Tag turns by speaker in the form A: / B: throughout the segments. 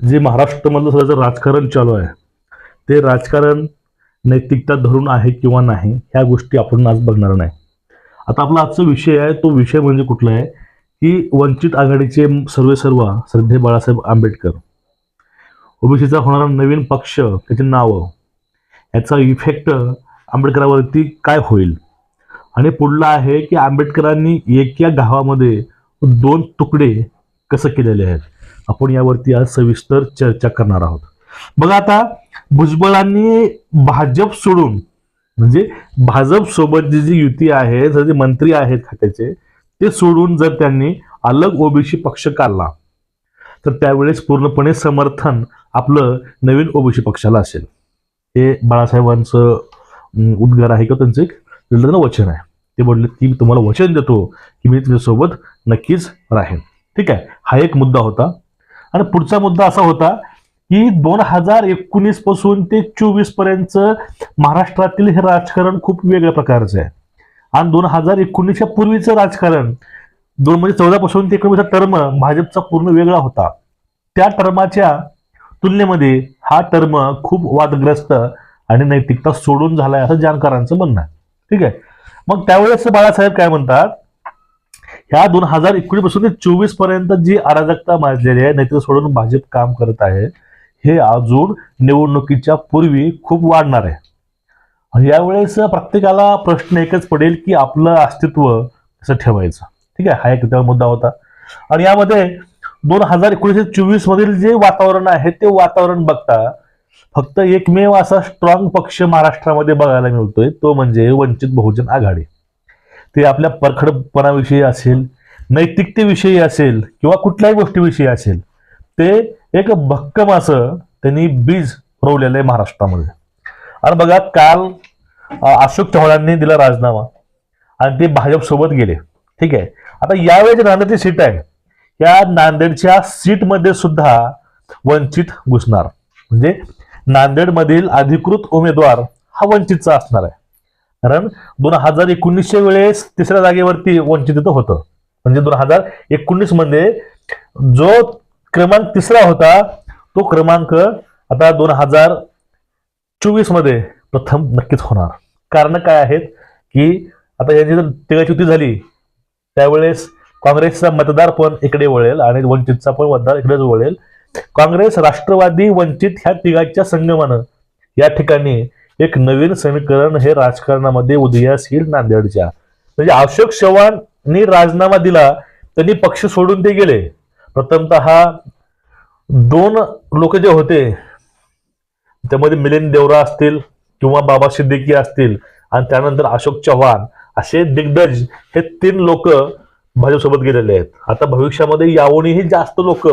A: जे महाराष्ट्रामधलं सगळं राजकारण चालू आहे ते राजकारण नैतिकता धरून आहे किंवा नाही ह्या गोष्टी आपण आज बघणार नाही. आता आपला आजचा विषय आहे, तो विषय म्हणजे कुठला आहे की वंचित आघाडीचे सर्वेसर्वा श्रद्धे बाळासाहेब आंबेडकर, ओबीसीचा होणारा नवीन पक्ष, त्याचे नाव, याचा इफेक्ट आंबेडकरावरती काय होईल. आणि पुढला आहे की आंबेडकरांनी एका गावामध्ये दोन तुकडे कसं केलेले आहेत. आपण यावरती आज सविस्तर चर्चा करणार आहोत. बघा, आता भुजबळांनी भाजप सोडून, म्हणजे भाजप सोबत जी युती आहे, जे मंत्री आहेत खात्याचे, ते सोडून जर त्यांनी अलग ओबीसी पक्ष काढला तर त्यावेळेस पूर्णपणे समर्थन आपलं नवीन ओबीसी पक्षाला असेल. हे बाळासाहेबांचं उद्गार आहे किंवा त्यांचं एक वचन आहे. ते बोलले की मी तुम्हाला वचन देतो की मी तुझ्यासोबत नक्कीच राहीन. ठीक आहे, हा एक मुद्दा होता. आणि पुढचा मुद्दा असा होता की 2019 पासून ते 24 पर्यंत महाराष्ट्रातील हे राजकारण खूप वेगळ्या प्रकारचं आहे. आणि 2019च्या पूर्वीचं राजकारण 2014 पासून ते 19 टर्म भाजपचा पूर्ण वेगळा होता. त्या टर्माच्या तुलनेमध्ये हा टर्म खूप वादग्रस्त आणि नैतिकता सोडून झालाय असं जाणकारांचं म्हणणं आहे. ठीक आहे, मग त्यावेळेस बाळासाहेब काय म्हणतात, ह्या 2019 पासून ते 24 पर्यंत जी अराजकता माजलेली आहे, नैतिकता सोडून भाजप काम करत आहे, हे अजून निवडणुकीच्या पूर्वी खूप वाढणार आहे. यावेळेस प्रत्येकाला प्रश्न एकच पडेल की आपलं अस्तित्व कसं ठेवायचं. ठीक आहे, हा एक मुद्दा होता. आणि यामध्ये 2019-24 मधील जे वातावरण आहे ते वातावरण बघता फक्त एकमेव असा स्ट्रॉंग पक्ष महाराष्ट्रामध्ये बघायला मिळतोय, तो म्हणजे वंचित बहुजन आघाडी. ते आपल्या परखडपणाविषयी असेल, नैतिकतेविषयी असेल किंवा कुठल्याही गोष्टीविषयी असेल, ते एक भक्कम असं त्यांनी बीज रोवलेलं आहे महाराष्ट्रामध्ये. आणि बघा, काल अशोक चव्हाणांनी दिला राजीनामा आणि ते भाजप सोबत गेले. ठीक आहे, आता यावेळी नांदेडची सीट आहे, या नांदेडच्या सीटमध्ये सुद्धा वंचित घुसणार. म्हणजे नांदेडमधील अधिकृत उमेदवार हा वंचितचा असणार आहे. कारण 2019च्या वेळेस तिसऱ्या जागेवरती वंचित होतं. म्हणजे 2019 मध्ये जो क्रमांक तिसरा होता तो क्रमांक आता 2024 मध्ये प्रथम नक्कीच होणार. कारण काय आहेत की आता यांची जर तिघाची युती झाली त्यावेळेस काँग्रेसचा मतदार पण इकडे वळेल आणि वंचितचा पण मतदार इकडेच वळेल. काँग्रेस, राष्ट्रवादी, वंचित ह्या तिघांच्या संगमानं या ठिकाणी एक नवीन समीकरण हे राजकारणामध्ये उदयास येईल नांदेडच्या. म्हणजे अशोक चव्हाणांनी राजीनामा दिला, त्यांनी पक्ष सोडून ते गेले. प्रथमतः दोन लोक जे होते त्यामध्ये मिलिंद देवरा असतील किंवा बाबा सिद्दीकी असतील आणि त्यानंतर अशोक चव्हाण, असे दिग्गज हे 3 लोक भाजपसोबत गेलेले आहेत. आता भविष्यामध्ये याहूनही जास्त लोक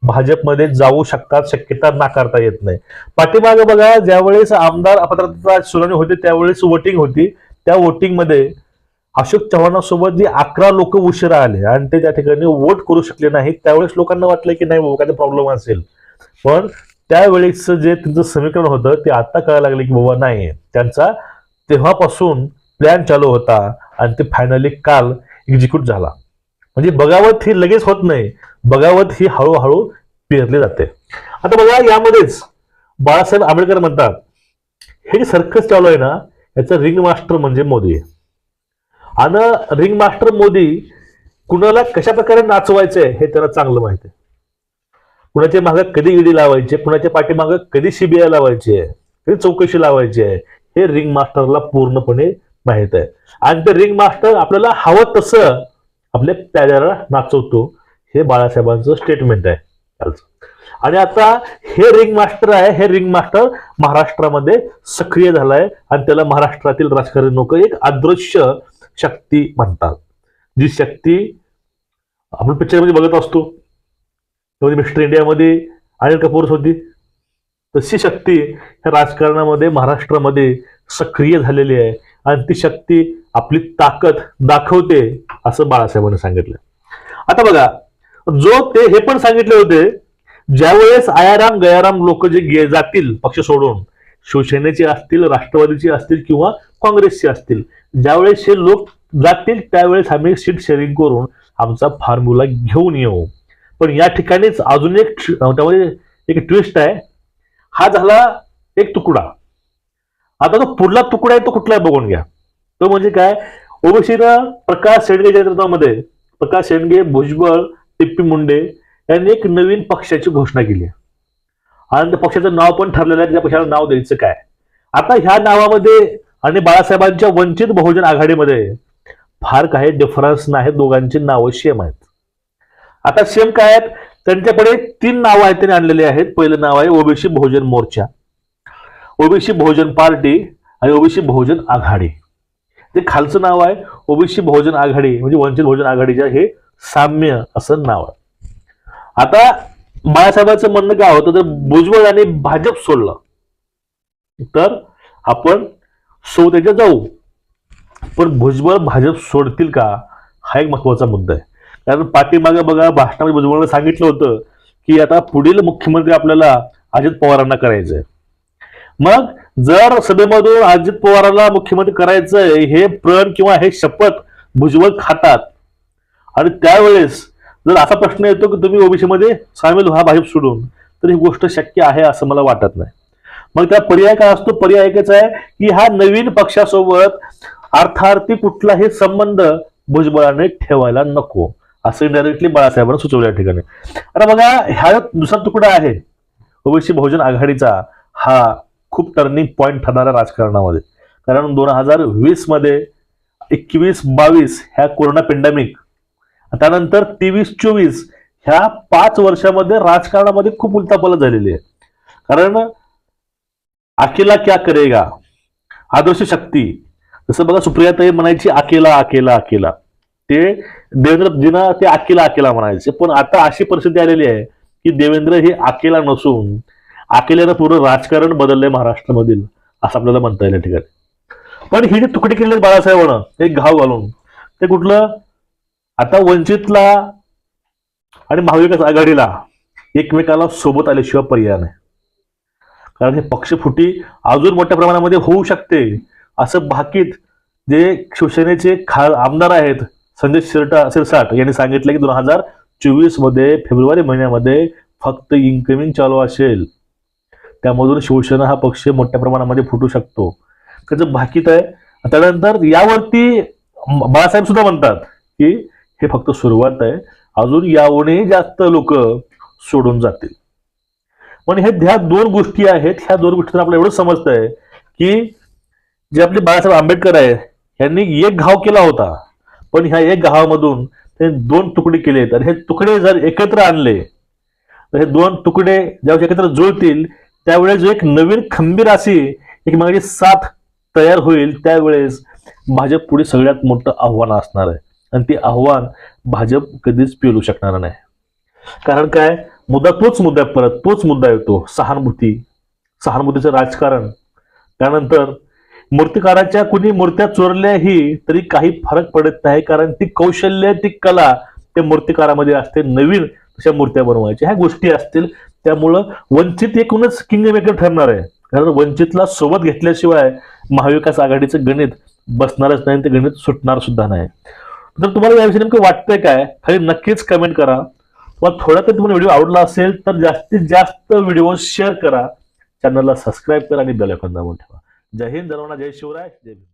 A: भाजपमध्ये जाऊ शकतात, शक्यता नाकारता येत नाही. पाठीमागे बघा, ज्यावेळेस आमदार अपात्रता सुनावणी होती त्यावेळेस वोटिंग होती, त्या वोटिंग मध्ये अशोक चव्हाणांसोबत जे 11 लोक उशिरा आले आणि ते त्या ठिकाणी वोट करू शकले नाहीत. त्यावेळेस लोकांना वाटलं की नाही बाबा काय प्रॉब्लेम असेल, पण त्यावेळेस जे त्यांचं समीकरण होतं ते आता कळायला लागले की बाबा नाही, त्यांचा तेव्हापासून प्लॅन चालू होता आणि ते फायनली काल एक्झिक्यूट झाला. म्हणजे बगावत ही लगेच होत नाही, बगावत ही हळूहळू पेरली जाते. आता बघा, यामध्येच बाळासाहेब आंबेडकर म्हणतात हे सर्कस चालू आहे ना, याचा रिंग मास्टर म्हणजे मोदी आहे. आणि रिंग मास्टर मोदी कुणाला कशा प्रकारे नाचवायचंय हे त्याला चांगलं माहिती आहे. कुणाच्या मागे कधी ईडी लावायचे, कुणाच्या पाठीमागे कधी सीबीआय लावायची आहे, कधी चौकशी लावायची आहे, हे रिंग मास्टरला पूर्णपणे माहित आहे. आणि ते रिंग मास्टर आपल्याला हवं तसं आपल्या प्याद्याला नाचवतो, हे बाळासाहेबांचं स्टेटमेंट आहे. आणि आता हे रिंग मास्टर आहे, हे रिंग मास्टर महाराष्ट्रामध्ये सक्रिय झालाय आणि त्याला महाराष्ट्रातील राजकारणी लोक एक अदृश्य शक्ती म्हणतात. जी शक्ती आपण पिक्चरमध्ये बघत असतो, मिस्टर इंडियामध्ये अनिल कपूर होती, तशी शक्ती ह्या राजकारणामध्ये महाराष्ट्रामध्ये सक्रिय झालेली आहे आणि ती शक्ती आपली ताकद दाखवते असं बाळासाहेबांनी सांगितलं. आता बघा, जो ते हे पण सांगितले होते, ज्यावेळेस आयाराम गयाराम लोक जे जातील पक्ष सोडून, शिवसेनेचे असतील, राष्ट्रवादीचे असतील किंवा काँग्रेसचे असतील, ज्यावेळेस हे लोक जातील त्यावेळेस आम्ही सीट शेअरिंग करून आमचा फॉर्म्युला घेऊन येऊ. पण या ठिकाणीच अजून एक त्यामध्ये एक ट्विस्ट आहे. हा झाला एक तुकडा. आता तो पुढला तुकडा आहे तो कुठला आहे बघून घ्या. तो म्हणजे काय, ओबीसीनं प्रकाश शेंडगेच्या नेतृत्वामध्ये, प्रकाश शेंडगे, भुजबळ, टिप्पी मुंडे यांनी एक नवीन पक्षाची घोषणा केली आहे. आणि त्या पक्षाचं नाव पण ठरलेलं आहे, त्या पक्षाला नाव द्यायचं काय. आता ह्या नावामध्ये आणि बाळासाहेबांच्या वंचित बहुजन आघाडीमध्ये फार काही डिफरन्स नाही, दोघांची नावं सेम आहेत. आता सेम काय आहेत, त्यांच्याकडे 3 नावं आहेत त्यांनी आणलेली आहेत. पहिलं नाव आहे ओबीसी बहुजन मोर्चा, ओबीसी बहुजन पार्टी आणि ओबीसी बहुजन आघाडी. ते खालचं नाव आहे ओबीसी बहुजन आघाडी, म्हणजे वंचित बहुजन आघाडीच्या हे साम्य असं नाव आहे. आता बाळासाहेबांचं म्हणणं काय होतं, तर भुजबळ आणि भाजप सोडलं तर आपण सोबतीच्या जाऊ. पण भुजबळ भाजप सोडतील का, हा एक महत्वाचा मुद्दा आहे. कारण पाठीमागे बघा भाषणामध्ये भुजबळने सांगितलं होतं की आता पुढील मुख्यमंत्री आपल्याला अजित पवारांना करायचंय. मग जर सभेमधून अजित पवारांना मुख्यमंत्री करायचंय हे प्रण किंवा हे शपथ भुजबळ खातात, आणि त्यावेळेस जर असा प्रश्न येतो की तुम्ही ओबीसी मध्ये सामील व्हा भाजप सोडून, तर ही गोष्ट शक्य आहे असं मला वाटत नाही. मग त्या पर्याय काय असतो, पर्याय एकच आहे की हा नवीन पक्षासोबत अर्थार्थी कुठलाही संबंध भुजबळाने ठेवायला नको, असं डायरेक्टली बाळासाहेबांना सुचवलं या ठिकाणी. आता बघा, ह्या दुसरा तुकडा आहे ओबीसी बहुजन आघाडीचा, हा खूप टर्निंग पॉइंट ठरणारा राजकारणामध्ये. कारण 2020 मध्ये 21-22 ह्या कोरोना पेंडेमिक, त्यानंतर 23-24 ह्या 5 वर्षामध्ये राजकारणामध्ये खूप उलथापालथ झालेली आहे. कारण अकेला क्या करेगा, आदर्श शक्ती, जसं बघा सुप्रियाताई म्हणायची अकेला अकेला अकेला, ते देवेंद्रजींना ते अकेला अकेला म्हणायचे. पण आता अशी परिस्थिती आलेली आहे की देवेंद्र हे अकेला नसून अकेल्यानं पूर्ण राजकारण बदललंय महाराष्ट्रामधील, असं आपल्याला म्हणता येईल या ठिकाणी. पण ही जे तुकडे केले बाळासाहेबांना एक घाव घालून, ते कुठलं, आता वंचितला आणि महाविकास आघाडीला एकमेकाला सोबत आल्याशिवाय पर्याय नाही. कारण हे पक्षफुटी अजून मोठ्या प्रमाणामध्ये होऊ शकते असं भाकीत जे शिवसेनेचे आमदार आहेत संजय शिरसाट यांनी सांगितलं की 2024 मध्ये फेब्रुवारी महिन्यामध्ये फक्त इन्कमिंग चालू असेल, त्यामधून शिवसेना हा पक्ष मोठ्या प्रमाणामध्ये फुटू शकतो, त्याचं भाकीत आहे. त्यानंतर यावरती बाळासाहेब सुद्धा म्हणतात की हे फक्त सुरुवात आहे, अजून याहूनही जास्त लोक सोडून जातील. पण हे ह्या 2 गोष्टी आहेत, ह्या 2 गोष्टींना आपल्याला एवढं समजतंय की जे आपले बाळासाहेब आंबेडकर आहे यांनी एक घाव केला होता, पण ह्या एक घावामधून ते 2 तुकडे केले. तर हे तुकडे जर एकत्र आणले तर हे 2 तुकडे ज्यावेळेस एकत्र जुळतील त्यावेळेस जो एक नवीन खंबीर अशी एक माझी साथ तयार होईल, त्यावेळेस भाजप पुढे सगळ्यात मोठं आव्हान असणार आहे. आणि ते आव्हान भाजप कधीच पेलू शकणार नाही. कारण काय, मुद्दा तोच मुद्दा आहे, परत तोच मुद्दा येतो, सहानुभूती, सहानुभूतीचं राजकारण. त्यानंतर मूर्तिकाराच्या कुणी मूर्त्या चोरल्याही तरी काही फरक पडत नाही, कारण ती कौशल्य, ती कला त्या मूर्तिकारामध्ये असते, नवीन तशा मूर्त्या बनवायच्या ह्या गोष्टी असतील. त्यामुळं वंचित एकूणच किंग मेकर ठरणार आहे. कारण वंचितला सोबत घेतल्याशिवाय महाविकास आघाडीचं गणित बसणारच नाही, ते गणित सुटणार सुद्धा नाही. तर तुम्हाला याविषयी नेमकं वाटतंय काय, खाली नक्कीच कमेंट करा. किंवा थोडा तरी तुम्हाला व्हिडिओ आवडला असेल तर जास्तीत जास्त व्हिडिओ शेअर करा, चॅनलला सबस्क्राईब करा आणि बेल आयकॉन दाबून ठेवा. जय हिंद, जय शिवराय, जय भीम.